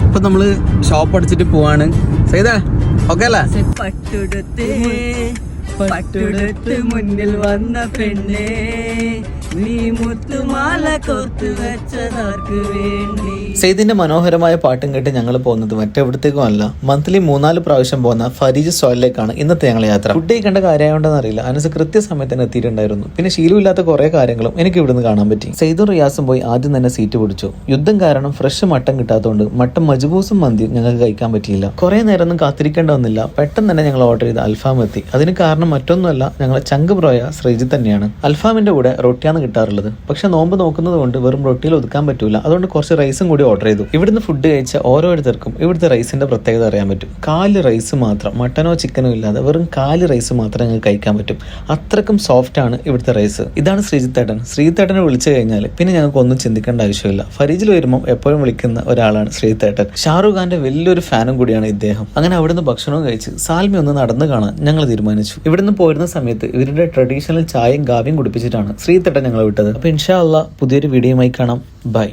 ഇപ്പൊ നമ്മള് ഷോപ്പ് അടിച്ചിട്ട് പോവാണ്. സൈദാ ഓക്കെ അല്ലേ? പട്ടുടുത്ത് മുന്നിൽ വന്ന പെണ്ണേ, നീ മുത്തുമാല കോർത്തു വെച്ചതാർക്ക് വേണ്ടി. സെയ്ദിന്റെ മനോഹരമായ പാട്ടും കേട്ട് ഞങ്ങൾ പോകുന്നത് മറ്റെവിടത്തേക്കും അല്ല, മന്ത്ലി 3-4 പ്രാവശ്യം പോകുന്ന ഫരീജ് സ്റ്റോളിലേക്കാണ് ഇന്നത്തെ ഞങ്ങളെ യാത്ര. ഫുഡ് കഴിക്കേണ്ട കാര്യമായോണ്ടെന്ന് അറിയില്ല, അനസ് കൃത്യസമയത്തിന് എത്തിയിട്ടുണ്ടായിരുന്നു. പിന്നെ ശീലമില്ലാത്ത കുറെ കാര്യങ്ങളും എനിക്ക് ഇവിടുന്ന് കാണാൻ പറ്റി. സെയ്ദും റിയാസും പോയി ആദ്യം തന്നെ സീറ്റ് പിടിച്ചു. യുദ്ധം കാരണം ഫ്രഷ് മട്ടൻ കിട്ടാത്തതുകൊണ്ട് മട്ടൻ മജ്ബൂസും മന്തിയും ഞങ്ങൾക്ക് കഴിക്കാൻ പറ്റിയില്ല. കുറെ നേരം ഒന്നും കാത്തിരിക്കേണ്ട വന്നില്ല. പെട്ടെന്ന് തന്നെ ഞങ്ങൾ ഓർഡർ ചെയ്ത് അൽഫാം എത്തി. അതിന് കാരണം മറ്റൊന്നുമല്ല, ഞങ്ങളെ ചങ്ക് ബ്രോയ ശ്രീജിത്ത് തന്നെയാണ്. അൽഫാമിന്റെ കൂടെ റൊട്ടിയാണ് കിട്ടാറുള്ളത്. പക്ഷെ നോമ്പ് നോക്കുന്നത് കൊണ്ട് വെറും റൊട്ടിയിൽ ഒതുക്കാൻ പറ്റൂല. അതുകൊണ്ട് കുറച്ച് റൈസും കൂടി ഓർഡർ ചെയ്തു. ഇവിടുന്ന് ഫുഡ് കഴിച്ച ഓരോരുത്തർക്കും ഇവിടുത്തെ റൈസിന്റെ പ്രത്യേകത അറിയാൻ പറ്റും. 4 റൈസ് മാത്രം, മട്ടനോ ചിക്കനോ ഇല്ലാതെ വെറും 4 റൈസ് മാത്രം ഞങ്ങൾക്ക് കഴിക്കാൻ പറ്റും. അത്രക്കും സോഫ്റ്റ് ആണ് ഇവിടുത്തെ റൈസ്. ഇതാണ് ശ്രീജിത്തേട്ടൻ. ശ്രീജിത്തേട്ടനെ വിളിച്ചു കഴിഞ്ഞാൽ പിന്നെ ഞങ്ങൾക്ക് ഒന്നും ചിന്തിക്കേണ്ട ആവശ്യമില്ല. ഫരീജിൽ വരുമ്പോൾ എപ്പോഴും വിളിക്കുന്ന ഒരാളാണ് ശ്രീജിത്തേട്ടൻ. ഷാറുഖ് ഖാന്റെ വലിയൊരു ഫാനും കൂടിയാണ് ഇദ്ദേഹം. അങ്ങനെ അവിടുന്ന് ഭക്ഷണവും കഴിച്ച് സാൽമി ഒന്ന് നടന്നു കാണാൻ ഞങ്ങൾ തീരുമാനിച്ചു. ഇവിടുന്ന് പോരുന്ന സമയത്ത് ഇവരുടെ ട്രഡീഷണൽ ചായയും കാവ്യം കുടിപ്പിച്ചിട്ടാണ് ശ്രീജിത്തേട്ടൻ ഞങ്ങളെ വിട്ടത്. അപ്പൊ ഇൻഷാ അല്ലാഹ് പുതിയൊരു വീഡിയോയുമായി കാണാം. ബൈ.